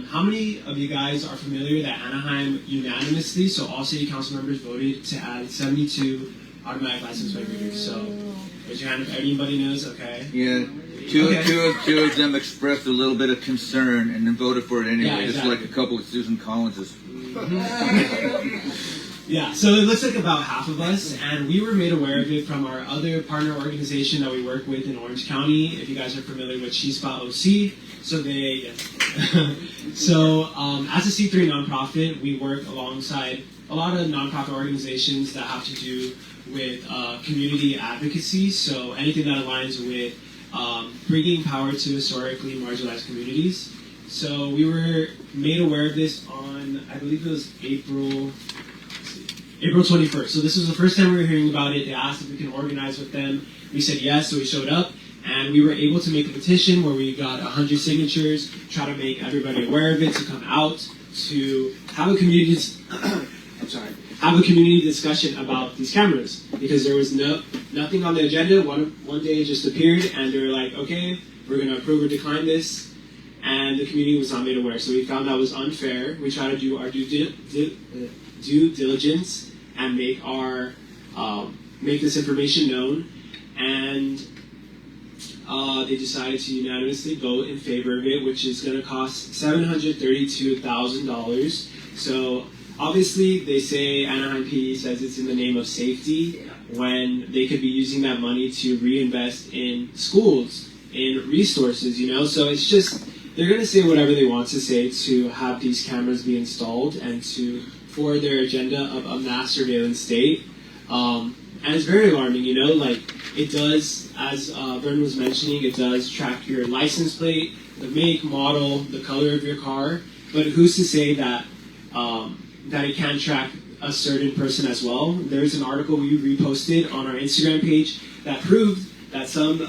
how many of you guys are familiar that Anaheim unanimously, so all city council members voted to add 72 automatic license plate readers? So raise your hand if anybody knows. Okay. Yeah. Two of them expressed a little bit of concern and then voted for it anyway. Yeah, exactly. Just like a couple of Susan Collinses. Yeah, so it looks like about half of us, and we were made aware of it from our other partner organization that we work with in Orange County. If you guys are familiar with Chispa OC, so as a C3 nonprofit, we work alongside a lot of nonprofit organizations that have to do with community advocacy. So anything that aligns with bringing power to historically marginalized communities. So we were made aware of this on, I believe it was April 21st. So this was the first time we were hearing about it. They asked if we can organize with them. We said yes, so we showed up. And we were able to make a petition where we got 100 signatures, try to make everybody aware of it, to come out, to have a community, have a community discussion about these cameras. Because there was nothing on the agenda. One day it just appeared, and they were like, okay, we're going to approve or decline this. And the community was not made aware. So we found that was unfair. We tried to do our due diligence and make this information known. And they decided to unanimously vote in favor of it, which is going to cost $732,000. So obviously they say Anaheim PD says it's in the name of safety, when they could be using that money to reinvest in schools, in resources, So it's just, they're going to say whatever they want to say to have these cameras be installed and to for their agenda of a mass surveillance state. And it's very alarming, like it does, as Vernon was mentioning, it does track your license plate, the make, model, the color of your car, but who's to say that that it can't track a certain person as well? There's an article we reposted on our Instagram page that proved that some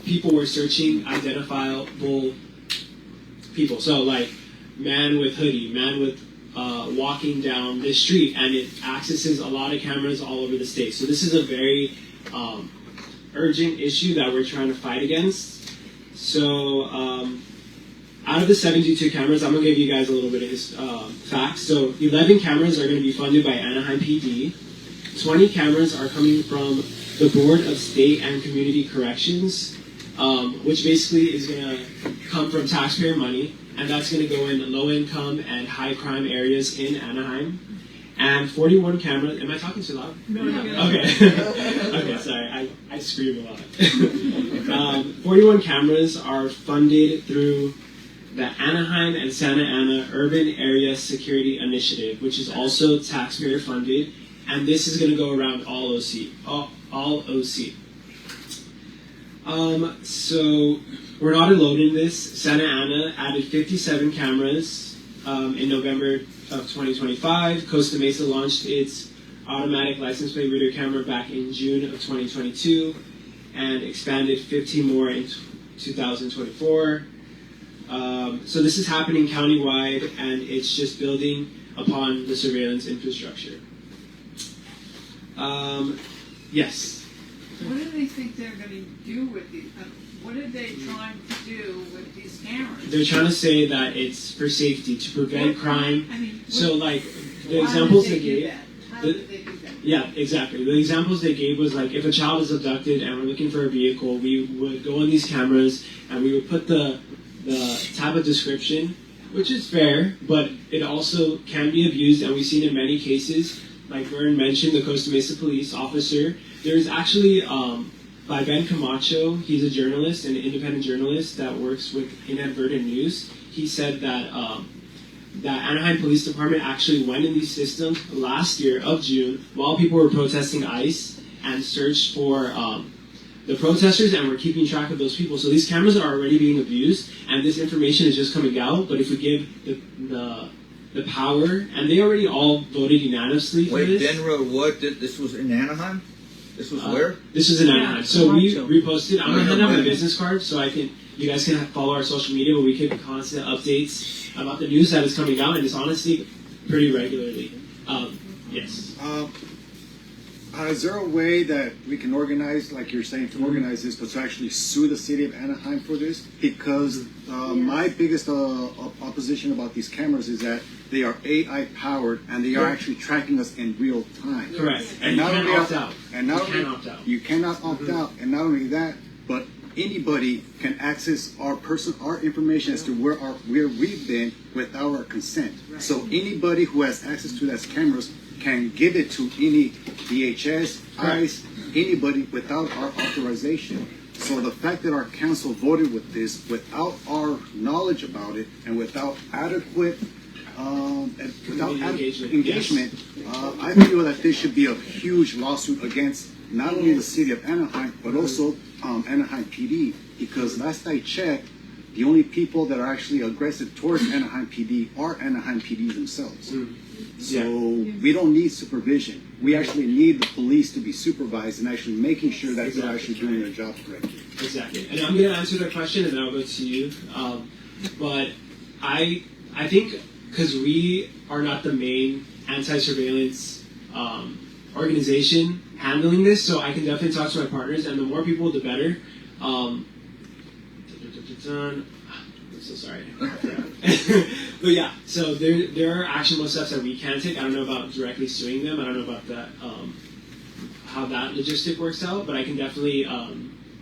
people were searching identifiable people. So like man with hoodie, man with walking down this street, and it accesses a lot of cameras all over the state. So this is a very urgent issue that we're trying to fight against. So out of the 72 cameras, I'm going to give you guys a little bit of facts. So 11 cameras are going to be funded by Anaheim PD. 20 cameras are coming from the Board of State and Community Corrections, which basically is going to come from taxpayer money. And that's going to go in low-income and high-crime areas in Anaheim. And 41 cameras... Am I talking too loud? No. Okay. Okay, sorry. I scream a lot. 41 cameras are funded through the Anaheim and Santa Ana Urban Area Security Initiative, which is also taxpayer-funded. And this is going to go around all OC. All OC. So... we're not alone in this. Santa Ana added 57 cameras in November of 2025. Costa Mesa launched its automatic license plate reader camera back in June of 2022 and expanded 15 more in 2024. So this is happening countywide, and it's just building upon the surveillance infrastructure. Yes? What do they think they're going to do with these? What are they trying to do with these cameras? They're trying to say that it's for safety, to prevent crime. I mean, so, like, the examples they gave... How did they do that? Yeah, exactly. The examples they gave was, like, if a child is abducted and we're looking for a vehicle, we would go on these cameras and we would put the type of description, which is fair, but it also can be abused, and we've seen in many cases, like Vern mentioned, the Costa Mesa police officer. There's actually... by Ben Camacho, he's a journalist, an independent journalist that works with Inadvertent News. He said that that Anaheim Police Department actually went in these systems last year of June while people were protesting ICE and searched for the protesters, and we're keeping track of those people. So these cameras are already being abused, and this information is just coming out. But if we give the power, and they already all voted unanimously for this. Wait, Ben wrote what? This was in Anaheim? This was where? This was in Anaheim. So we reposted. I'm going to hand out my business card so you guys can follow our social media, but we get constant updates about the news that is coming out, and it's honestly pretty regularly. Yes. Is there a way that we can organize, like you're saying, to organize this, but to actually sue the city of Anaheim for this? Because my biggest opposition about these cameras is that they are AI powered and they are actually tracking us in real time. Correct. And you can't opt out. And not only you cannot opt out, and not only that, but anybody can access our information as to where we've been without our consent. So anybody who has access to those cameras can give it to any DHS, ICE, anybody without our authorization. So the fact that our council voted with this without our knowledge about it and without adequate engagement, I feel that there should be a huge lawsuit against not only the city of Anaheim, but also Anaheim PD, because last I checked, the only people that are actually aggressive towards Anaheim PD are Anaheim PD themselves. So we don't need supervision. We actually need the police to be supervised and actually making sure that they're actually doing their job correctly. Exactly. And I'm going to answer that question and then I'll go to you. But I think because we are not the main anti-surveillance organization handling this, so I can definitely talk to my partners, and the more people, the better. I'm so sorry. But yeah, so there are actionable steps that we can take. I don't know about directly suing them. I don't know about that, how that logistic works out, but I can definitely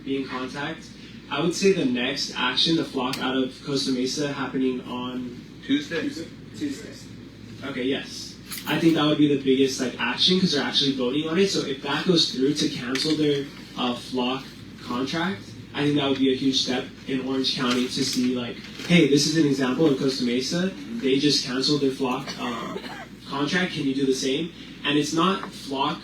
be in contact. I would say the next action, the flock out of Costa Mesa, happening on Tuesday. Okay, yes. I think that would be the biggest action because they're actually voting on it. So if that goes through to cancel their flock contract, I think that would be a huge step in Orange County to see hey, this is an example in Costa Mesa. They just canceled their flock contract. Can you do the same? And it's not flock.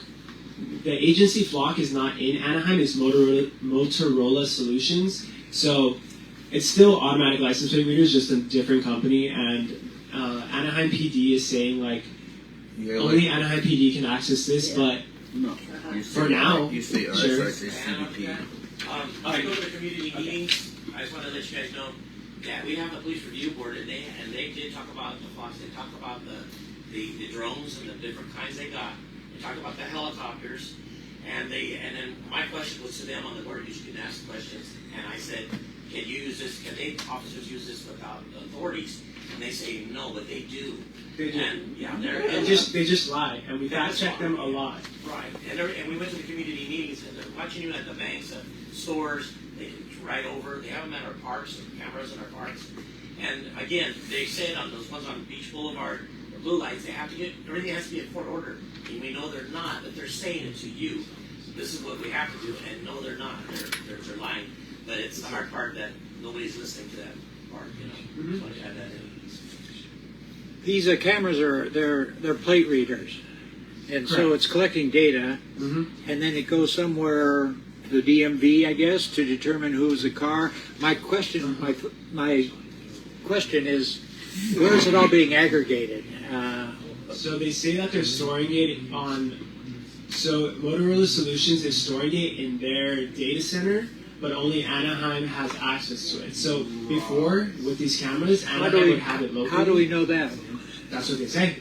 The agency flock is not in Anaheim. It's Motorola Solutions. So it's still automatic license plate readers, just a different company. And Anaheim PD is saying only Anaheim PD can access this, but for now, you say sure. CDP. I go to the community meetings. I just want to let you guys know that we have a police review board, and they did talk about the flocks. They talked about the drones and the different kinds they got. They talked about the helicopters, and then my question was to them on the board. You can ask questions, and I said, "Can you use this? Can officers use this without the authorities?" And they say no, but they do. They do. And they just lie, and we fact check them a lot. Right, and we went to the community meetings, and they're watching you at the banks, stores. They can ride over. They have them at our parks, cameras in our parks. And again, they said on those ones on Beach Boulevard, the blue lights, everything has to be in court order. And we know they're not, but they're saying it to you. This is what we have to do, and no, they're not. They're lying. But it's the hard part that nobody's listening to that part, So I add that in. These cameras they're plate readers, and so it's collecting data, and then it goes somewhere, the DMV, I guess, to determine who's the car. My question is, where is it all being aggregated? So they say that they're storing it on. So Motorola Solutions is storing it in their data center, but only Anaheim has access to it. So before, with these cameras, Anaheim would have it located. How do we know that? That's what they say.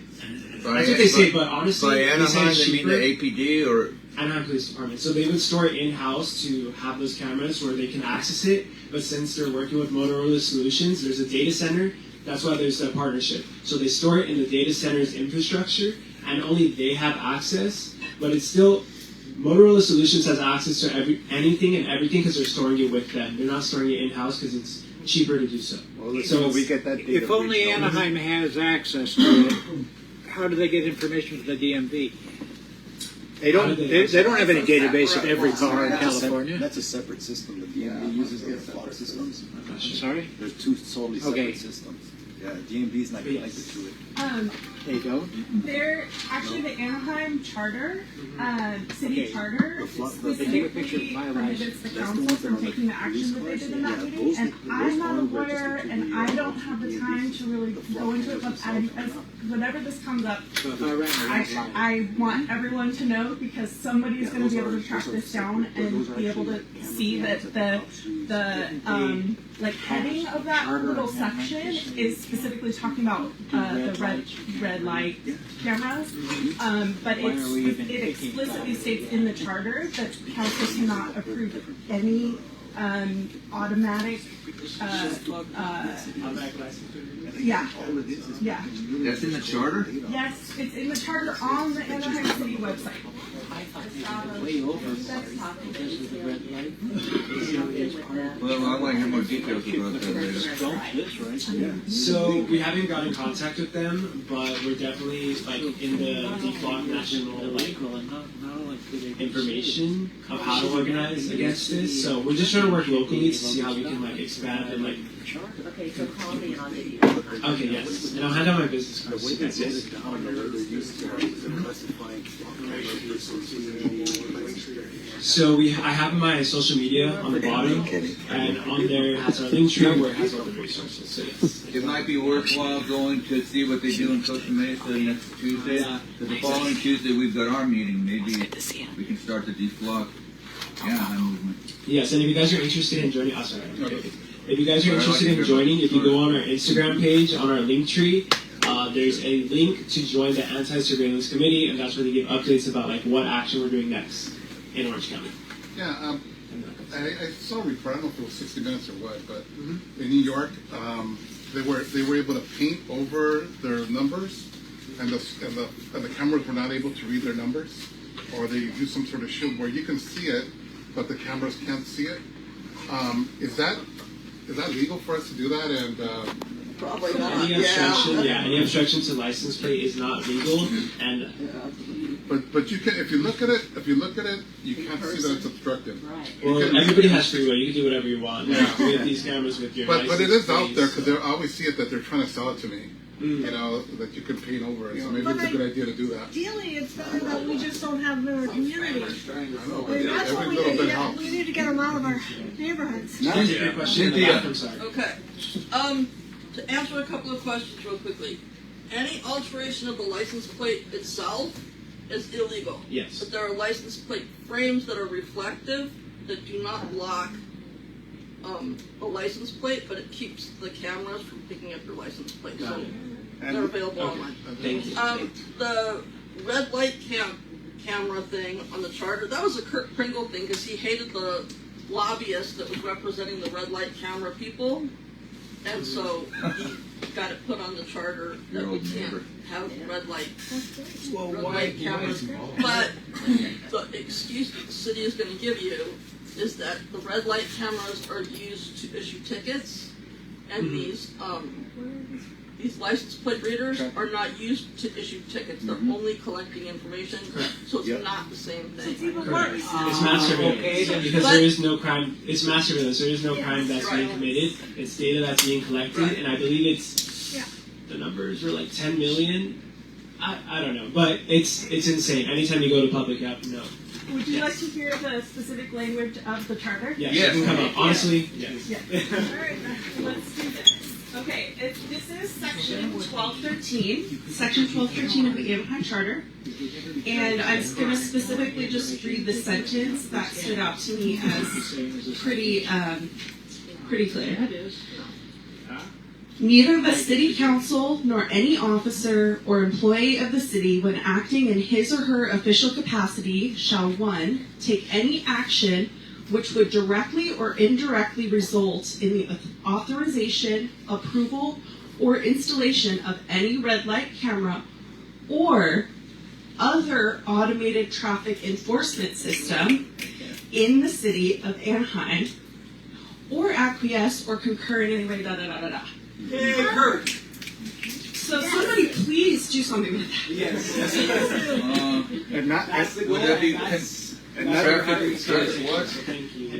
That's what they say, but honestly, by Anaheim, they mean the APD or Anaheim Police Department. So they would store it in-house to have those cameras where they can access it. But since they're working with Motorola Solutions, there's a data center. That's why there's a partnership. So they store it in the data center's infrastructure, and only they have access. But it's still Motorola Solutions has access to anything and everything because they're storing it with them. They're not storing it in-house because it's cheaper to do so. So we get that data. If only Anaheim has access to it, how do they get information from the DMV? They don't have any database of every car in California. That's a separate system. The DMV uses their flock systems. Sorry? They're two totally separate systems. Yeah, DMV is not connected to it. They don't? They're actually the Anaheim charter, city charter, specifically prohibits the council from taking the action that they did in that meeting. And I'm not aware, and I don't have the time to really go into it, but whenever this comes up, I want everyone to know because somebody is going to be able to track this down and be able to see that the the like heading of that little section is specifically talking about the red light cameras, but it explicitly states in the charter that council cannot approve any automatic. Yeah. That's in the charter? Yes, it's in the charter on the Anaheim City website. Way over because of the red light. Well, I'd like to hear more details about that later. So we haven't got in contact with them, but we're definitely like in the default national like information of how to organize against this. So we're just trying to work locally to see how we can like expand and like. Okay, so call me and I'll give you. Okay, yes, and I'll hand out my business cards. to you guys, yes. So I have my social media on the bottom, and on there it has our link tree where it has all the resources. So yes. It might be worthwhile going to see what they do in Costa Mesa next Tuesday. Because the following Tuesday we've got our meeting. Maybe we can start the deflock Anaheim movement. Yes, and if you guys are interested in joining, if you guys are interested in joining, if you go on our Instagram page, on our link tree, there's a link to join the Anti-Surveillance Committee, and that's where they give updates about like what action we're doing next in Orange County. Yeah, I saw a report. I don't know if it was 60 Minutes or what, but in New York, they were able to paint over their numbers, and the cameras were not able to read their numbers, or they used some sort of shield where you can see it, but the cameras can't see it. Is that legal for us to do that? And Probably not. Any obstruction to license plate is not legal, and but you can if you look at it, you can't see that it's obstructive. Right. well, everybody has free will. You can do whatever you want with these cameras with your. But it is out plates. there because I always see it that they're trying to sell it to me. You know that you can paint over it. So maybe it's a good idea to do that. Ideally, it's better that we just don't have them in our community. I know, I mean, that's what every we little need to bit get. helps. We need to get them out of our neighborhoods. Cynthia, question in the back, I'm sorry. Okay. To answer a couple of questions real quickly. Any alteration of the license plate itself is illegal. Yes. But there are license plate frames that are reflective that do not block a license plate, but it keeps the cameras from picking up your license plate. So they're available online. Thank you. The red light camera thing on the charter, that was a Kurt Pringle thing because he hated the lobbyist that was representing the red light camera people. And so he got it put on the charter that we can't have red light cameras. But the excuse that the city is going to give you is that the red light cameras are used to issue tickets, and these license plate readers are not used to issue tickets. They're only collecting information, so it's not the same thing. Correct. It's mass surveillance because there is no crime. It's mass surveillance. There is no crime that's being committed. It's data that's being collected, and I believe the numbers were like 10 million. I don't know, but it's insane. Anytime you go to public, you have to know. Would you like to hear the specific language of the charter? Yes, you can come up. Honestly, yes. All right, let's do this. Okay, this is section 1213, section 1213 of the Anaheim Charter, and I'm going to specifically just read the sentence that stood out to me as pretty clear. Neither the city council nor any officer or employee of the city, when acting in his or her official capacity, shall 1. Take any action which would directly or indirectly result in the authorization, approval, or installation of any red light camera or other automated traffic enforcement system in the city of Anaheim, or acquiesce or concur in any way, So somebody please do something with that. Yes. And not Would that be Thank you.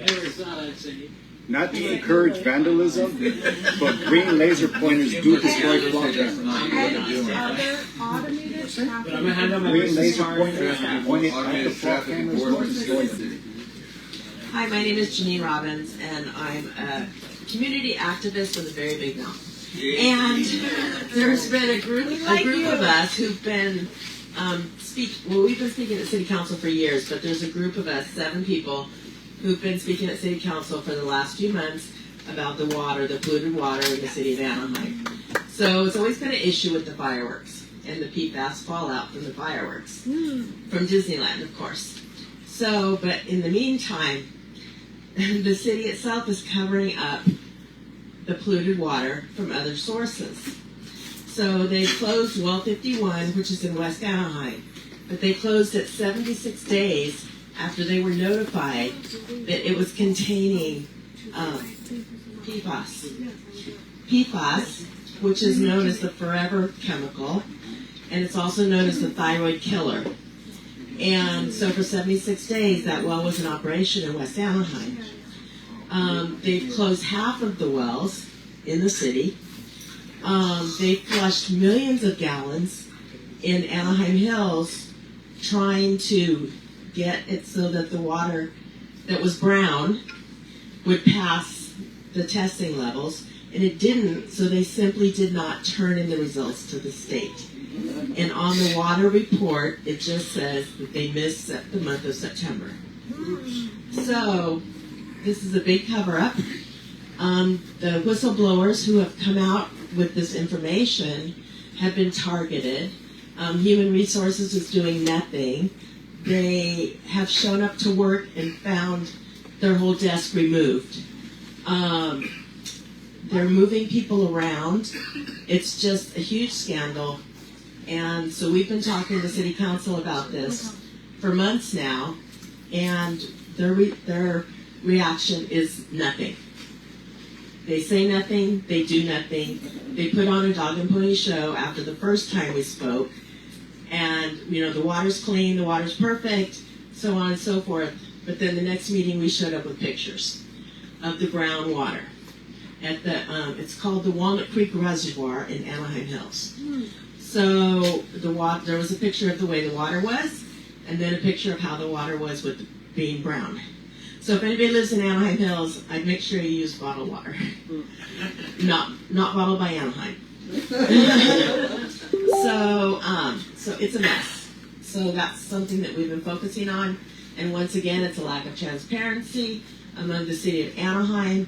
I'd say. not to encourage vandalism, but green laser pointers do destroy block cameras. And other automated But I'm traffic. gonna hand out my Green business laser card. pointers pointed at the block cameras will destroy them. Hi, my name is Janine Robbins, and I'm a community activist with a very big mouth. And there's been a group of us who've been we've been speaking at City Council for years, but there's a group of us, 7 people, who've been speaking at City Council for the last few months about the water, the polluted water in the city of Anaheim. So it's always been an issue with the fireworks and the PFAS fallout from the fireworks. From Disneyland, of course. So, but in the meantime, the city itself is covering up the polluted water from other sources. So they closed well 51, which is in West Anaheim, but they closed it 76 days after they were notified that it was containing PFAS. PFAS, which is known as the forever chemical, and it's also known as the thyroid killer. And so for 76 days, that well was in operation in West Anaheim. They've closed half of the wells in the city. They flushed millions of gallons in Anaheim Hills trying to get it so that the water that was brown would pass the testing levels, and it didn't, so they simply did not turn in the results to the state. And on the water report, it just says that they missed the month of September. So this is a big cover-up. The whistleblowers who have come out with this information have been targeted. Human Resources is doing nothing. They have shown up to work and found their whole desk removed. They're moving people around. It's just a huge scandal. And so we've been talking to City Council about this for months now, and their reaction is nothing. They say nothing, they do nothing. They put on a dog and pony show after the first time we spoke, and the water's clean, the water's perfect, so on and so forth. But then the next meeting we showed up with pictures of the brown water at the it's called the Walnut Creek Reservoir in Anaheim Hills. So there was a picture of the way the water was, and then a picture of how the water was with being brown. So if anybody lives in Anaheim Hills, I'd make sure you use bottled water, not bottled by Anaheim. So it's a mess. So that's something that we've been focusing on, and once again, it's a lack of transparency among the city of Anaheim.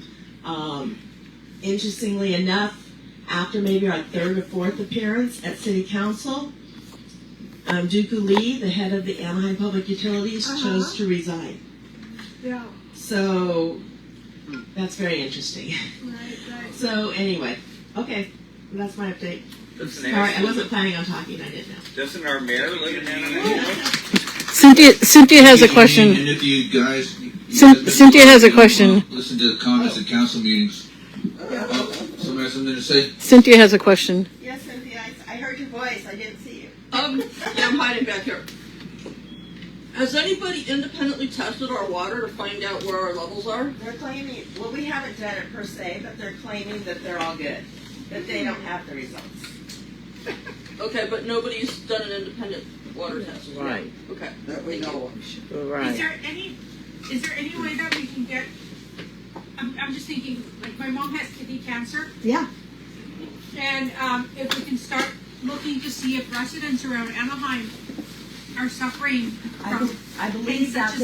Interestingly enough, after maybe our third or fourth appearance at City Council, Dooku Lee, the head of the Anaheim Public Utilities, chose to resign. Yeah. So that's very interesting. Right. So anyway, okay, that's my update. Sorry, I wasn't planning on talking. I didn't know. Doesn't our mayor live in Anaheim? Cynthia has a question. And if you guys, Cynthia has a question. Listen to the comments at council meetings. Somebody has something to say? Cynthia has a question. Yes, Cynthia, I heard your voice. I didn't see you. Yeah, I'm hiding back here. Has anybody independently tested our water to find out where our levels are? They're claiming, well, we haven't done it per se, but they're claiming that they're all good, that they don't have the results. Okay, but nobody's done an independent water test. Right. Okay. That we know of. Right. Is there any way that we can get? I'm just thinking, like my mom has kidney cancer. Yeah. And if we can start looking to see if residents around Anaheim are suffering from I believe that's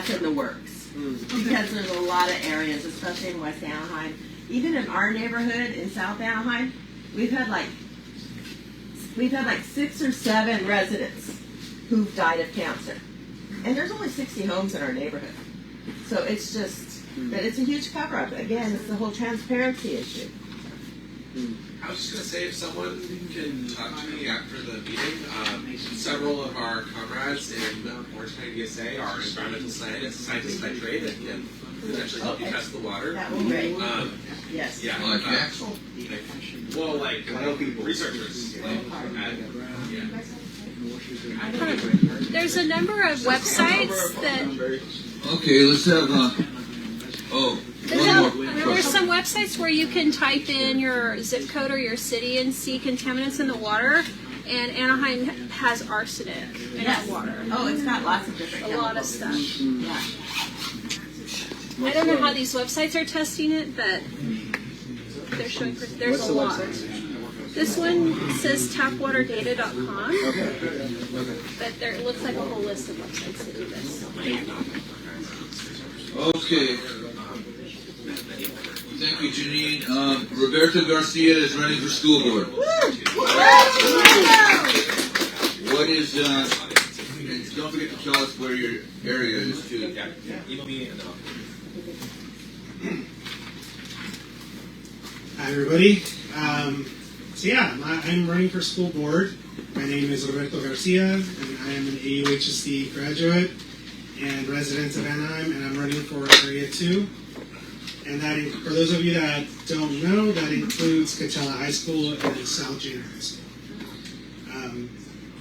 in the works. Because there's a lot of areas, especially in West Anaheim. Even in our neighborhood in South Anaheim, we've had like 6 or 7 residents who've died of cancer. And there's only 60 homes in our neighborhood. So it's just, but it's a huge cover-up. Again, it's the whole transparency issue. I was just going to say, if someone can talk to me after the meeting, several of our comrades in Orange County DSA are environmental scientists by trade that can potentially help you test the water. That would be great. Yes. Yeah. Like Axel? Well, like researchers. There's a number of websites that. Okay, let's have There's some websites where you can type in your zip code or your city and see contaminants in the water. And Anaheim has arsenic in Yes. the water. Oh, it's got lots of different A lot of chemicals. stuff. Yeah. I don't know how these websites are testing it, but they're showing. There's a lot. This one says tapwaterdata.com, but it looks like a whole list of websites that do this. Okay. Thank you, Janine. Roberto Garcia is running for school board. What is, and don't forget to tell us where your area is too. Email me and Hi everybody. So yeah, I'm running for school board. My name is Roberto Garcia, and I am an AUHSD graduate and resident of Anaheim, and I'm running for Area 2. And that, for those of you that don't know, that includes Coachella High School and South Junior High School.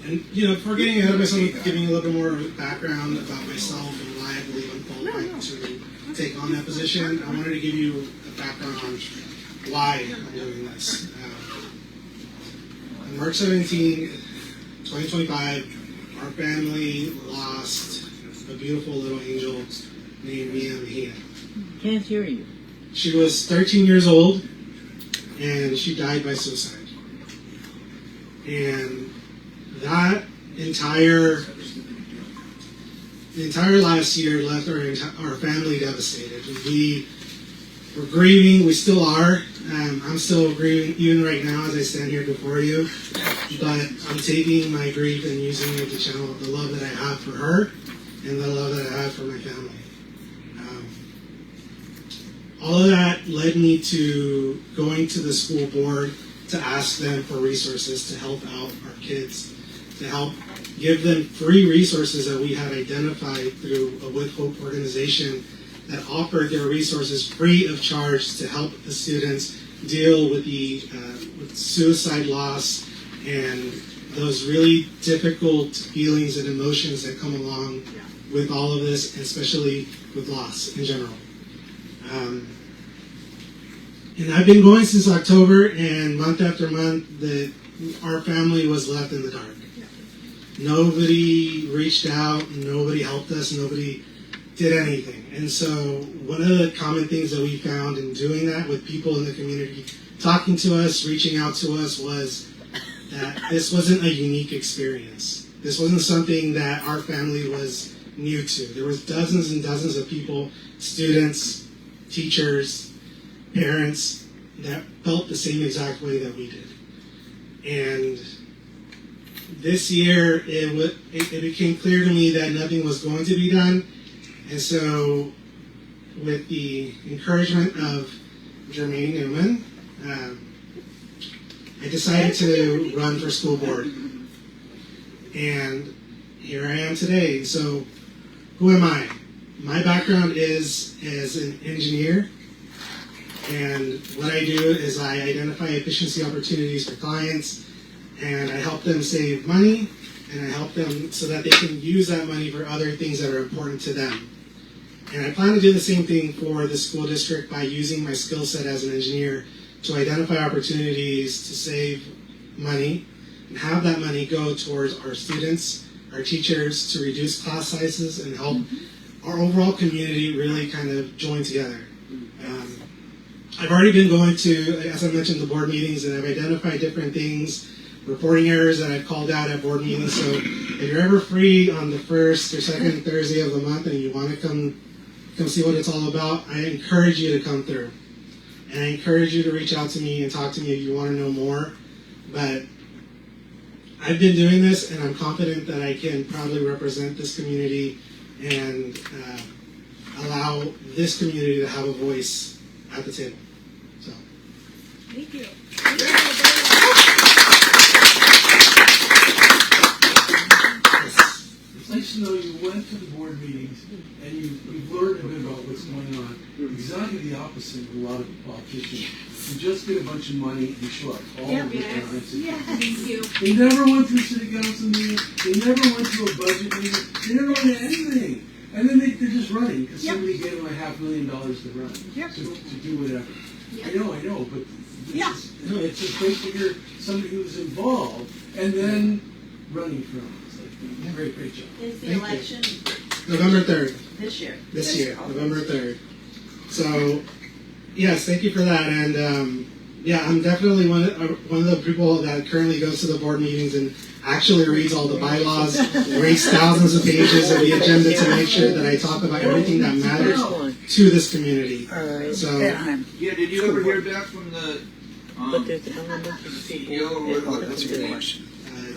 And you know, before getting ahead of myself, giving a little bit more background about myself and why I believe I'm qualified to take on that position, I wanted to give you a background on why I'm doing this. On March 17, 2025, our family lost a beautiful little angel named Mia Mejia. Can't hear you. She was 13 years old, and she died by suicide. And that the entire last year left our family devastated. We were grieving. We still are. I'm still grieving even right now as I stand here before you. But I'm taking my grief and using it to channel the love that I have for her and the love that I have for my family. All of that led me to going to the school board to ask them for resources to help out our kids, to help give them free resources that we had identified through a With Hope organization that offered their resources free of charge to help the students deal with with suicide loss and those really difficult feelings and emotions that come along with all of this, and especially with loss in general. And I've been going since October, and month after month, our family was left in the dark. Nobody reached out, nobody helped us, nobody did anything. And so one of the common things that we found in doing that with people in the community, talking to us, reaching out to us, was that this wasn't a unique experience. This wasn't something that our family was new to. There was dozens and dozens of people, students, teachers, parents, that felt the same exact way that we did. And this year, it became clear to me that nothing was going to be done. And so, with the encouragement of Jermaine Newman, I decided to run for school board. And here I am today. So, who am I? My background is as an engineer. And what I do is I identify efficiency opportunities for clients, and I help them save money, and I help them so that they can use that money for other things that are important to them. And I plan to do the same thing for the school district by using my skill set as an engineer to identify opportunities to save money and have that money go towards our students, our teachers, to reduce class sizes and help our overall community really kind of join together. I've already been going to, as I mentioned, the board meetings, and I've identified different things, reporting errors that I've called out at board meetings. So if you're ever free on the first or second Thursday of the month and you want to come see what it's all about, I encourage you to come through. And I encourage you to reach out to me and talk to me if you want to know more. But I've been doing this, and I'm confident that I can proudly represent this community and allow this community to have a voice at the table. So. Thank you. It's nice to know you went to the board meetings and you've learned a bit about what's going on. Exactly the opposite of a lot of politicians. You just get a bunch of money and show up all the time. Thank you. They never went to a city council meeting. They never went to a budget meeting. They never went to anything. And then they're just running because somebody gave them $500,000 to run, to do whatever. I know, but it's just great to hear somebody who's involved and then running from it. It's like, great job. Is the election November 3rd. this year? This year, November 3rd. So, yes, thank you for that. And I'm definitely one of the people that currently goes to the board meetings and actually reads all the bylaws, reads thousands of pages of the agenda to make sure that I talk about everything that matters to this community. So Yeah, did you ever hear back from the CEO or what? That's a good question.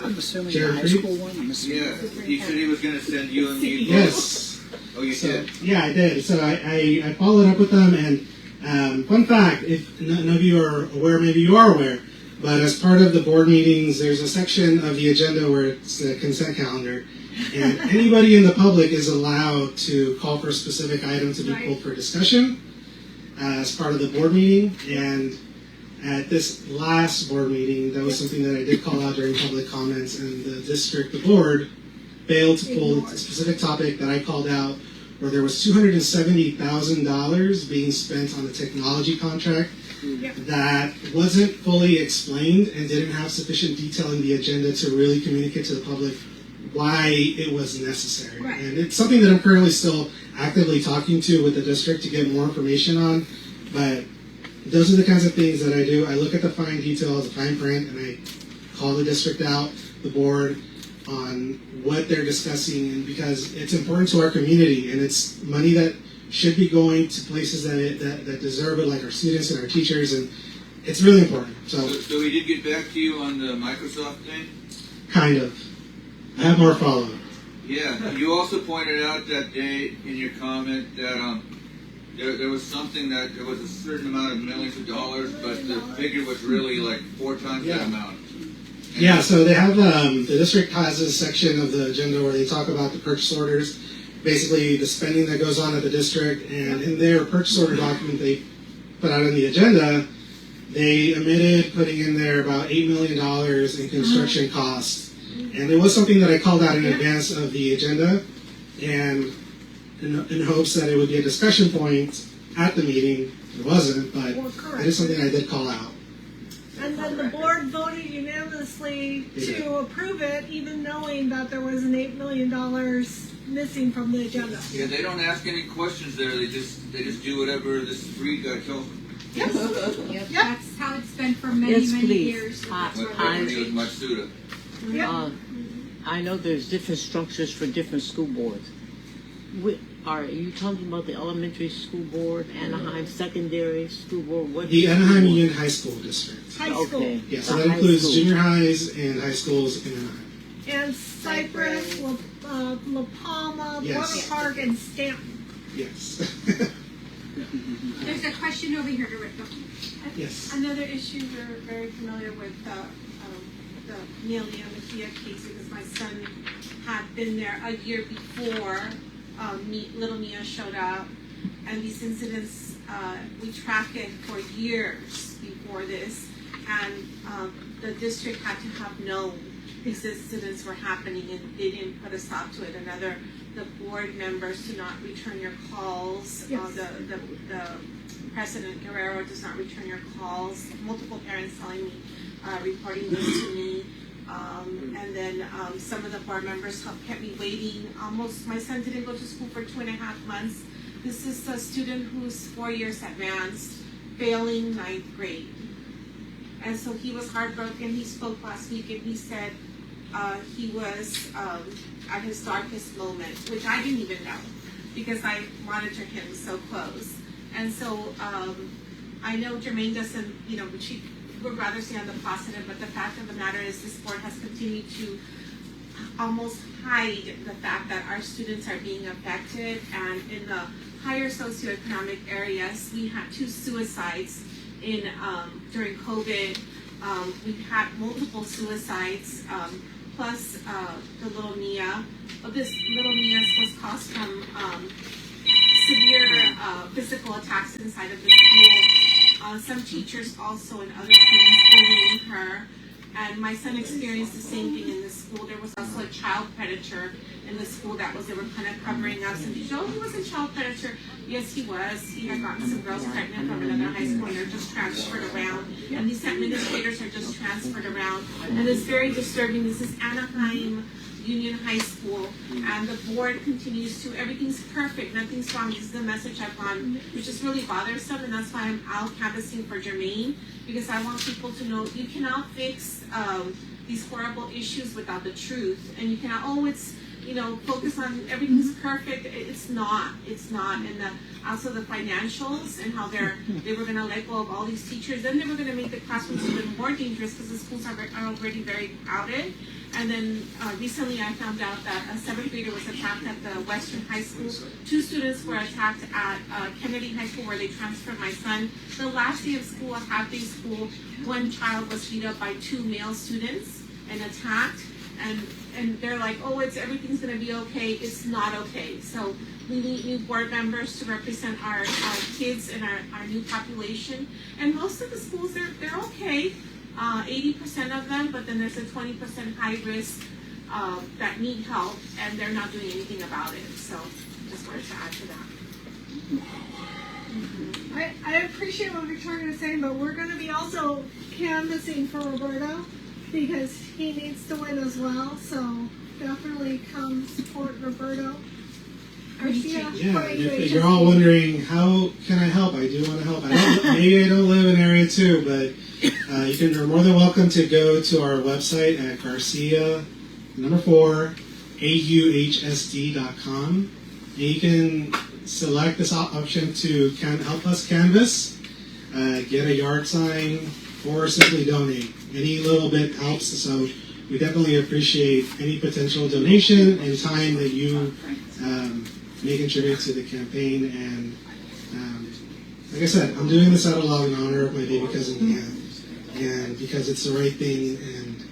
I'm assuming Jared the high Creed? school one. I'm assuming. Yeah, he said he was going to send you and me. yes. Oh, you So, did? yeah, I did. So I followed up with them, and fun fact, if none of you are aware, maybe you are aware, but as part of the board meetings, there's a section of the agenda where it's the consent calendar, and anybody in the public is allowed to call for a specific item to be pulled for discussion as part of the board meeting. And at this last board meeting, that was something that I did call out during public comments, and the district, the board, failed to pull a specific topic that I called out, where there was $270,000 being spent on a technology contract that wasn't fully explained and didn't have sufficient detail in the agenda to really communicate to the public why it was necessary. Right. And it's something that I'm currently still actively talking to with the district to get more information on, but those are the kinds of things that I do. I look at the fine details, the fine print, and I call the district out, the board, on what they're discussing, and because it's important to our community, and it's money that should be going to places that deserve it, like our students and our teachers, and it's really important. So he did get back to you on the Microsoft thing? Kind of. I have more follow-up. Yeah, you also pointed out that day in your comment that there was something that there was a certain amount of millions of dollars, but the figure was really like 4 times that amount. Yeah, so they have, the district has a section of the agenda where they talk about the purchase orders, basically the spending that goes on at the district, and in their purchase order document they put out in the agenda, they omitted putting in there about $8 million in construction costs. And it was something that I called out in advance of the agenda, and in hopes that it would be a discussion point at the meeting. It wasn't, but it is something I did call out. And then the board voted unanimously to approve it, even knowing that there was an $8 million missing from the agenda. Yeah, they don't ask any questions there. They just do whatever this Reed guy tells them. Yes. Yep. That's how it's been for many years. When he was Matsuda. I know there's different structures for different school boards. Are you talking about the elementary school board, Anaheim secondary school board? What The Anaheim Union High School District. High school. Okay. Yeah, so that includes junior highs and high schools in Anaheim. And Cypress, La Palma, Yes. Water Park, and Stanton. Yes. There's a question over here, Roberto. Yes. Another issue we're very familiar with the Neil Mejia case, because my son had been there a year before little Mia showed up, and these incidents we tracked it for years before this, and the district had to have known these incidents were happening, and they didn't put a stop to it. The board members do not return your calls. Yes. The President Guerrero does not return your calls. Multiple parents telling me, reporting this to me. And then some of the board members kept me waiting. My son didn't go to school for 2.5 months. This is a student who's 4 years advanced, failing 9th grade. And so he was heartbroken. He spoke last week and he said he was at his darkest moment, which I didn't even know because I monitor him so close. And so I know Jermaine doesn't, she would rather stay on the positive, but the fact of the matter is this board has continued to almost hide the fact that our students are being affected. And in the higher socioeconomic areas, we had 2 suicides during COVID. We've had multiple suicides, plus the little Mia. This little Mia was caused from severe physical attacks inside of the school. Some teachers also and other students bullying her. And my son experienced the same thing in the school. There was also a child predator in the school they were kind of covering us. And he was a child predator. Yes, he was. He had gotten some girls pregnant from another high school, and they're just transferred around. And these administrators are just transferred around. And it's very disturbing. This is Anaheim Union High School, and the board continues to, everything's perfect, nothing's wrong. This is the message I've gotten, which is really bothersome, and that's why I'm out canvassing for Jermaine, because I want people to know you cannot fix these horrible issues without the truth, and you cannot, focus on everything's perfect. It's not. And also the financials and how they were going to let go of all these teachers. Then they were going to make the classrooms even more dangerous because the schools are already very crowded. And then recently I found out that a 7th grader was attacked at the Western High School. 2 students were attacked at Kennedy High School where they transferred my son. The last day of school, a half-day school, one child was beat up by 2 male students and attacked. And they're like, oh, everything's going to be okay. It's not okay. So we need new board members to represent our kids and our new population. And most of the schools, they're okay. 80% of them, but then there's a 20% high risk that need help, and they're not doing anything about it. So just wanted to add to that. I appreciate what Victoria is saying, but we're going to be also canvassing for Roberto because he needs to win as well. So definitely come support Roberto. Garcia, Yeah, if you're all wondering how can I help, I do want to help. Maybe I don't live in area 2, but you're more than welcome to go to our website at Garcia, 4, auhsd.com. And you can select this option to help us canvass, get a yard sign, or simply donate. Any little bit helps, so we definitely appreciate any potential donation and time that you may contribute to the campaign. And like I said, I'm doing this out of love and honor of my baby cousin Leanne, and because it's the right thing, and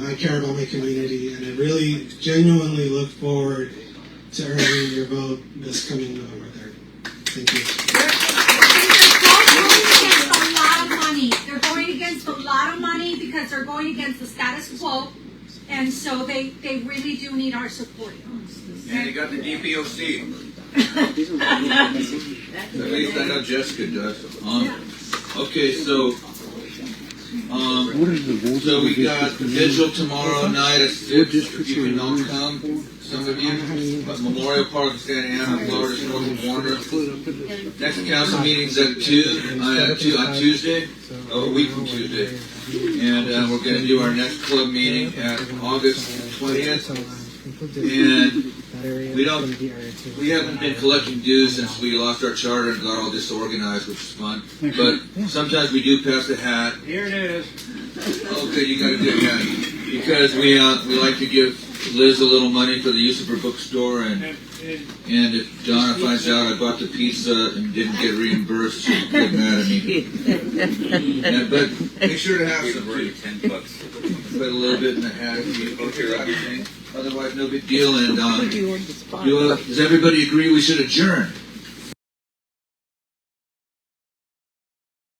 I care about my community, and I really genuinely look forward to earning your vote this coming November 3rd. Thank you. They're going against a lot of money because they're going against the status quo, and so they really do need our support. And you got the DPOC. At least I know Jessica does. Okay, so we got the vigil tomorrow night at 6. If you can all come, some of you. Memorial Park, Santa Ana, Florida's north of Warner. Next council meeting's at 2 on Tuesday, a week from Tuesday. And we're going to do our next club meeting at August 20th. And we haven't been collecting dues since we lost our charter and got all disorganized, which is fun. But sometimes we do pass the hat. Here it is. Okay, you got to do it, yeah. Because we like to give Liz a little money for the use of her bookstore, and if Donna finds out I bought the pizza and didn't get reimbursed, she'll get mad at me. But make sure to have some too. Put a little bit in the hat if you book your everything. Otherwise, no big deal. And does everybody agree we should adjourn?